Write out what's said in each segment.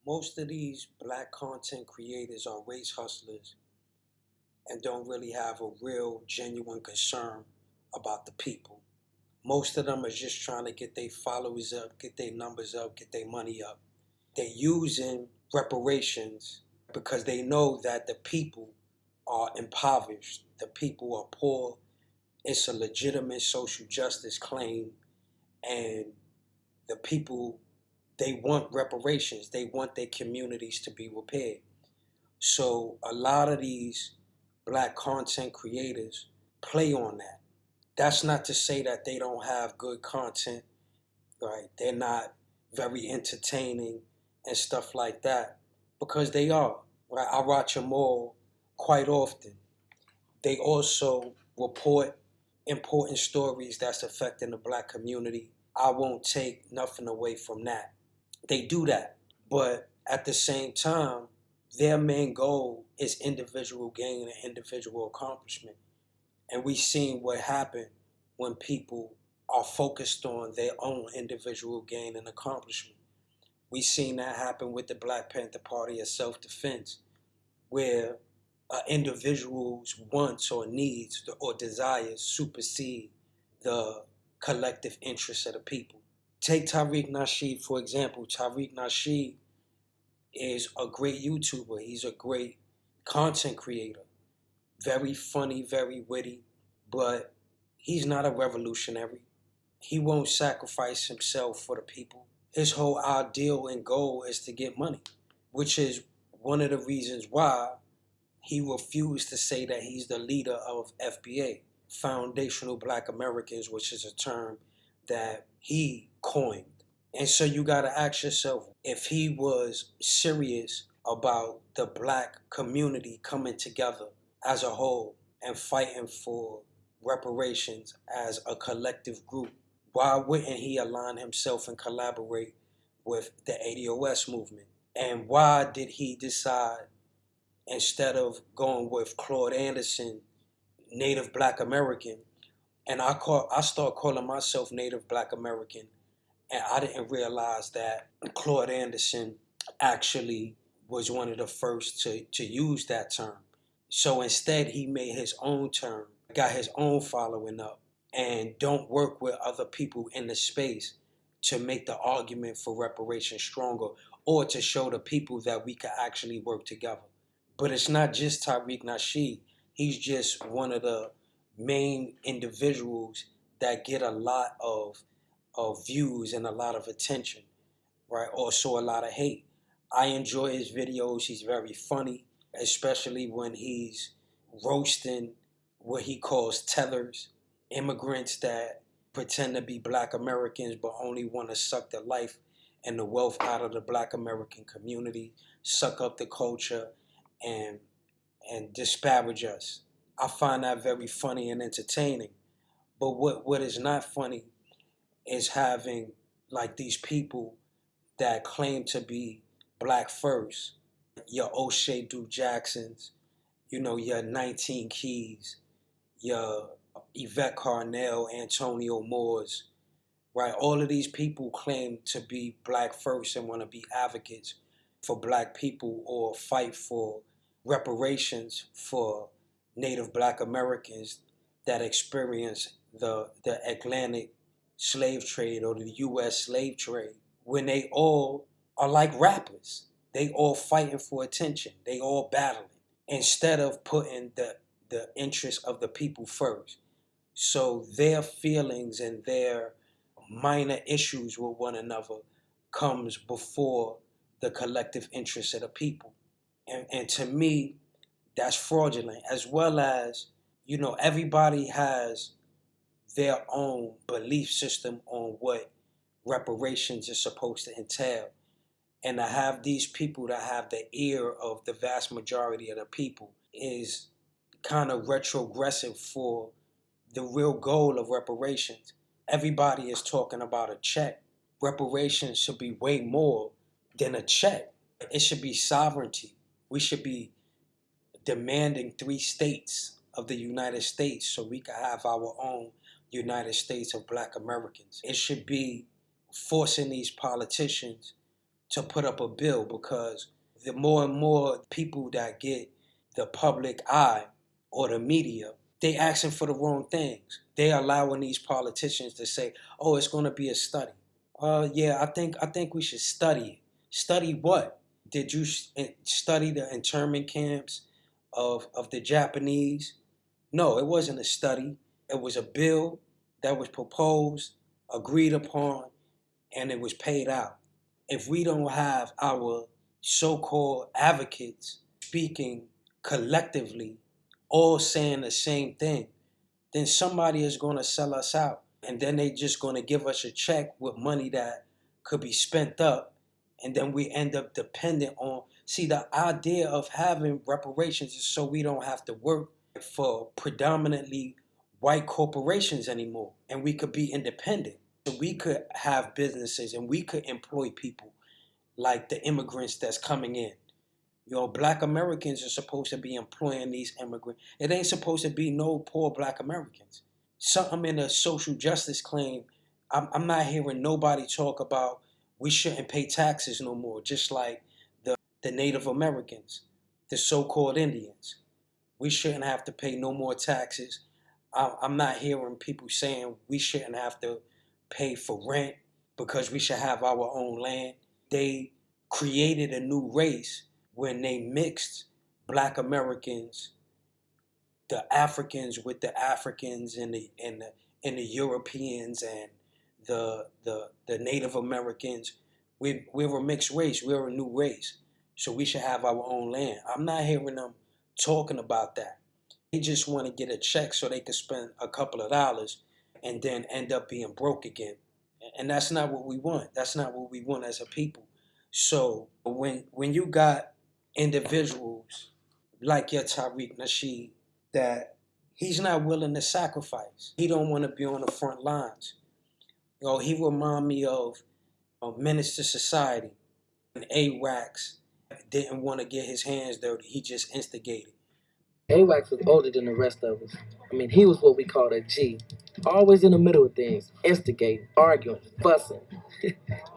Most of these black content creators are race hustlers and don't really have a real, genuine concern about the people. Most of them are just trying to get their followers up, get their numbers up, get their money up. They're using reparations because they know that the people are impoverished, the people are poor. It's a legitimate social justice claim, and the people, they want reparations. They want their communities to be repaired. So a lot of these black content creators play on that. That's not to say that they don't have good content, right? They're not very entertaining and stuff like that, because they are. Right? I watch them all quite often. They also report important stories that's affecting the black community. I won't take nothing away from that. They do that. But at the same time, their main goal is individual gain and individual accomplishment. And we've seen what happened when people are focused on their own individual gain and accomplishment. We've seen that happen with the Black Panther Party of self-defense, where individuals' wants or needs or desires supersede the collective interests of the people. Take Tariq Nasheed, for example. Tariq Nasheed is a great YouTuber. He's a great content creator. Very funny, very witty, but he's not a revolutionary. He won't sacrifice himself for the people. His whole ideal and goal is to get money, which is one of the reasons why he refused to say that he's the leader of FBA, Foundational Black Americans, which is a term that he coined. And so you got to ask yourself, if he was serious about the black community coming together as a whole and fighting for reparations as a collective group, why wouldn't he align himself and collaborate with the ADOS movement? And why did he decide, instead of going with Claude Anderson, Native Black American, and I start calling myself Native Black American, and I didn't realize that Claude Anderson actually was one of the first to use that term. So instead, he made his own term, got his own following up, and don't work with other people in the space to make the argument for reparations stronger, or to show the people that we can actually work together. But it's not just Tariq Nasheed. He's just one of the main individuals that get a lot of views and a lot of attention, right? Also a lot of hate. I enjoy his videos. He's very funny, especially when he's roasting what he calls tellers, immigrants that pretend to be black Americans but only want to suck the life and the wealth out of the black American community, suck up the culture, and disparage us. I find that very funny and entertaining. But what is not funny is having like these people that claim to be black first, your Oshay Duke Jacksons, your 19 Keys, your Yvette Carnell, Antonio Moores, right? All of these people claim to be black first and want to be advocates for black people or fight for reparations for Native Black Americans that experience the Atlantic slave trade or the U.S. slave trade, when they all are like rappers. They all fighting for attention. They all battling instead of putting the interest of the people first. So their feelings and their minor issues with one another comes before the collective interest of the people. And to me, that's fraudulent, as well as, everybody has their own belief system on what reparations is supposed to entail. And to have these people that have the ear of the vast majority of the people is kind of retrogressive for the real goal of reparations. Everybody is talking about a check. Reparations should be way more than a check. It should be sovereignty. We should be demanding 3 states of the United States so we can have our own United States of Black Americans. It should be forcing these politicians to put up a bill, because the more and more people that get the public eye or the media, they asking for the wrong things. They allowing these politicians to say, "Oh, it's going to be a study." Yeah, I think we should study it. Study what? Did you study the internment camps of the Japanese? No, it wasn't a study. It was a bill that was proposed, agreed upon, and it was paid out. If we don't have our so-called advocates speaking collectively, all saying the same thing, then somebody is going to sell us out. And then they just going to give us a check with money that could be spent up. And then we end up dependent on. See, the idea of having reparations is so we don't have to work for predominantly white corporations anymore. And we could be independent. So we could have businesses and we could employ people like the immigrants that's coming in. Black Americans are supposed to be employing these immigrants. It ain't supposed to be no poor Black Americans. Something in a social justice claim, I'm not hearing nobody talk about we shouldn't pay taxes no more, just like the Native Americans, the so-called Indians. We shouldn't have to pay no more taxes. I'm not hearing people saying we shouldn't have to pay for rent because we should have our own land. They created a new race when they mixed Black Americans, the Africans with the Africans and the Europeans and the Native Americans. We're a mixed race. We're a new race. So we should have our own land. I'm not hearing them talking about that. They just want to get a check so they can spend a couple of dollars and then end up being broke again. And that's not what we want. That's not what we want as a people. So when you got individuals like your Tariq Nasheed that he's not willing to sacrifice. He don't want to be on the front lines. He remind me of Menace to Society. And AWACS didn't want to get his hands dirty. He just instigated. AWACS was older than the rest of us. I mean, he was what we called a G. Always in the middle of things, instigating, arguing, fussing.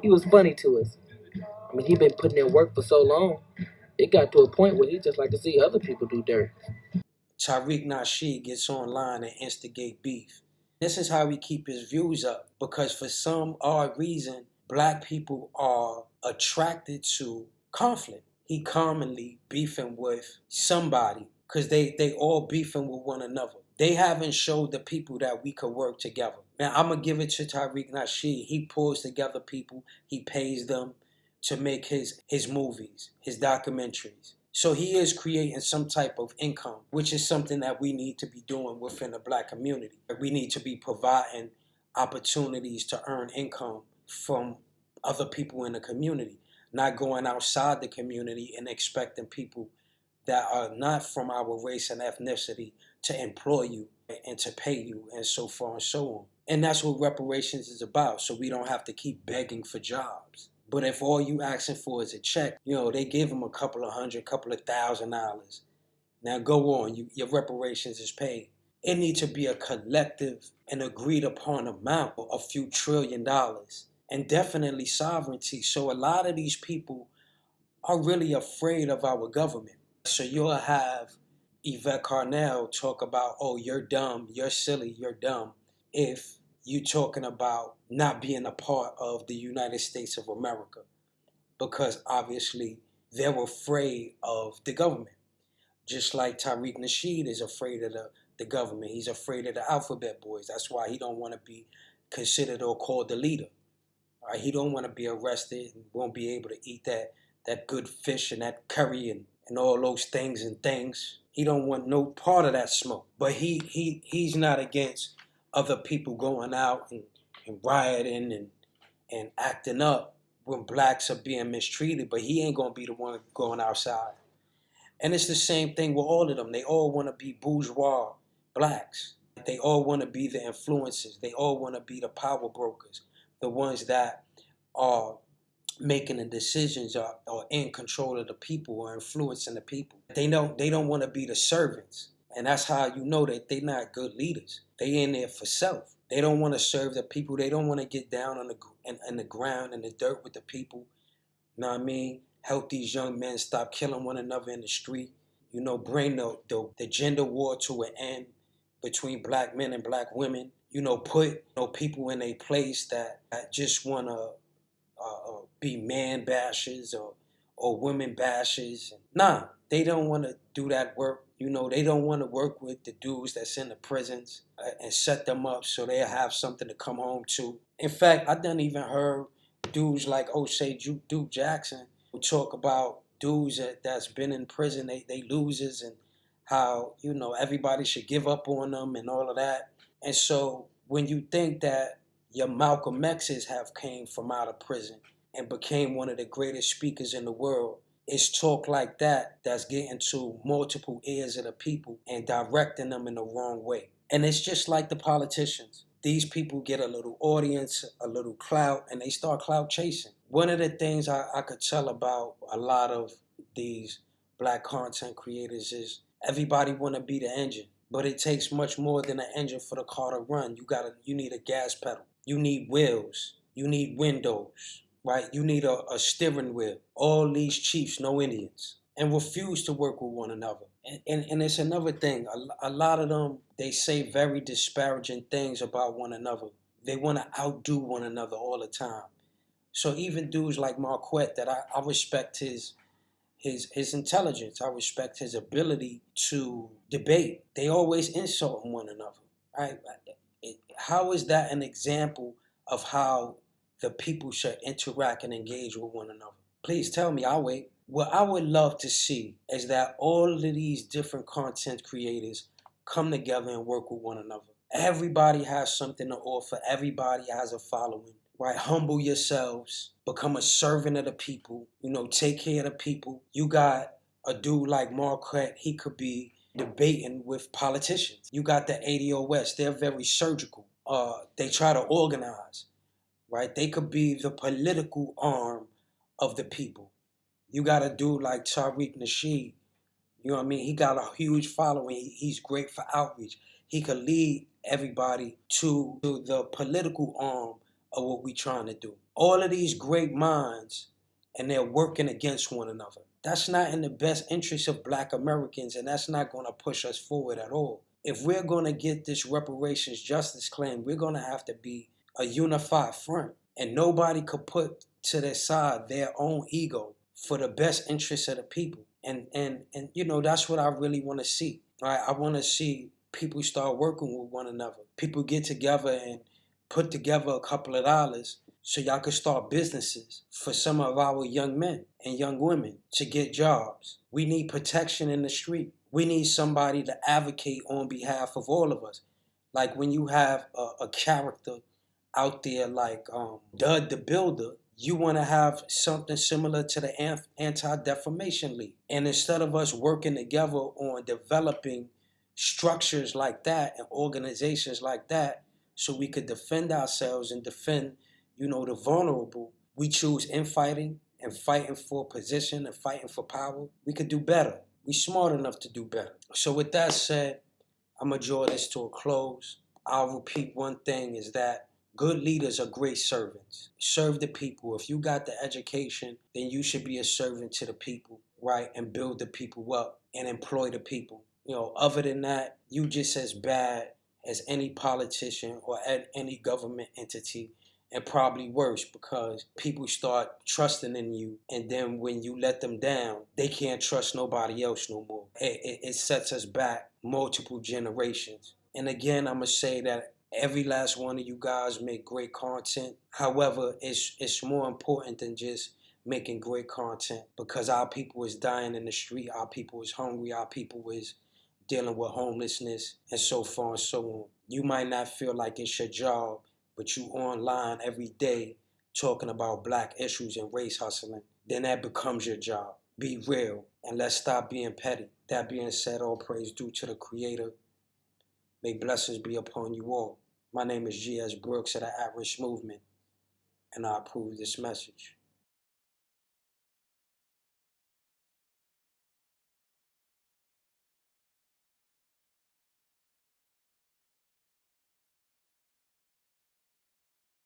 He was funny to us. I mean, he'd been putting in work for so long, it got to a point where he just like to see other people do dirt. Tariq Nasheed gets online and instigate beef. This is how he keep his views up, because for some odd reason, Black people are attracted to conflict. He commonly beefing with somebody because they all beefing with one another. They haven't showed the people that we could work together. Now, I'm going to give it to Tariq Nasheed. He pulls together people. He pays them to make his movies, his documentaries. So he is creating some type of income, which is something that we need to be doing within the Black community. We need to be providing opportunities to earn income from other people in the community, not going outside the community and expecting people that are not from our race and ethnicity to employ you and to pay you and so far and so on. And that's what reparations is about, so we don't have to keep begging for jobs. But if all you asking for is a check, they give them a couple of hundred, couple of $1,000s. Now go on, your reparations is paid. It needs to be a collective and agreed upon amount, a few $1,000,000,000, and definitely sovereignty. So a lot of these people are really afraid of our government. So you'll have Yvette Carnell talk about, oh, you're dumb, you're silly, you're dumb, if you talking about not being a part of the United States of America, because obviously they're afraid of the government. Just like Tariq Nasheed is afraid of the government. He's afraid of the alphabet boys. That's why he don't want to be considered or called the leader. All right? He don't want to be arrested and won't be able to eat that good fish and that curry and all those things and things. He don't want no part of that smoke. But he's not against other people going out and rioting and acting up when Blacks are being mistreated, but he ain't gonna be the one going outside. And it's the same thing with all of them. They all want to be bourgeois Blacks. They all want to be the influencers. They all want to be the power brokers, the ones that are making the decisions or in control of the people or influencing the people. They don't want to be the servants. And that's how you know that they're not good leaders. They in there for self. They don't want to serve the people. They don't want to get down on the ground in the dirt with the people Know what I mean? Help these young men stop killing one another in the street. You know, bring the gender war to an end between black men and black women. You know, put people in a place that just want to be man bashes or women bashes. Nah, they don't want to do that work. You know, they don't want to work with the dudes that's in the prisons and set them up so they'll have something to come home to. In fact, I done even heard dudes like Oshay Duke Jackson who talk about dudes that's been in prison, they losers, and how, you know, everybody should give up on them and all of that. And so when you think that your Malcolm X's have came from out of prison and became one of the greatest speakers in the world, it's talk like that that's getting to multiple ears of the people and directing them in the wrong way. And it's just like the politicians. These people get a little audience, a little clout, and they start clout chasing. One of the things I could tell about a lot of these black content creators is everybody want to be the engine. But it takes much more than an engine for the car to run. You need a gas pedal. You need wheels. You need windows, right? You need a steering wheel. All these chiefs, no Indians, and refuse to work with one another. And it's another thing. A lot of them, they say very disparaging things about one another. They want to outdo one another all the time. So even dudes like Marquette, that I respect his intelligence. I respect his ability to debate. They always insult one another. Right? How is that an example of how the people should interact and engage with one another? Please tell me, I'll wait. What I would love to see is that all of these different content creators come together and work with one another. Everybody has something to offer. Everybody has a following. Right? Humble yourselves. Become a servant of the people. You know, take care of the people. You got a dude like Marquette. He could be debating with politicians. You got the ADOS. They're very surgical. They try to organize. Right? They could be the political arm of the people. You got a dude like Tariq Nasheed. You know what I mean? He got a huge following. He's great for outreach. He could lead everybody to the political arm of what we're trying to do. All of these great minds, and they're working against one another. That's not in the best interest of black Americans, and that's not going to push us forward at all. If we're going to get this reparations justice claim, we're going to have to be a unified front. And nobody could put to their side their own ego for the best interests of the people. And you know, that's what I really want to see. Right? I want to see people start working with one another. People get together and put together a couple of dollars so y'all could start businesses for some of our young men and young women to get jobs. We need protection in the street. We need somebody to advocate on behalf of all of us. Like when you have a character out there like Dud the Builder, you want to have something similar to the Anti-Defamation League. And instead of us working together on developing structures like that and organizations like that so we could defend ourselves and defend, you know, the vulnerable, we choose infighting and fighting for position and fighting for power. We could do better. We smart enough to do better. So with that said, I'm going to draw this to a close. I'll repeat one thing is that good leaders are great servants. Serve the people. If you got the education, then you should be a servant to the people, right? And build the people up and employ the people. You know, other than that, you just as bad as any politician or any government entity, and probably worse because people start trusting in you, and then when you let them down, they can't trust nobody else no more. It sets us back multiple generations. And again, I'm going to say that every last one of you guys make great content. However, it's more important than just making great content because our people is dying in the street, our people is hungry, our people is dealing with homelessness and so far and so on. You might not feel like it's your job, but you online every day talking about black issues and race hustling, then that becomes your job. Be real and let's stop being petty. That being said, all praise due to the Creator. May blessings be upon you all. My name is G.S. Brooks of the At Risk Movement, and I approve this message.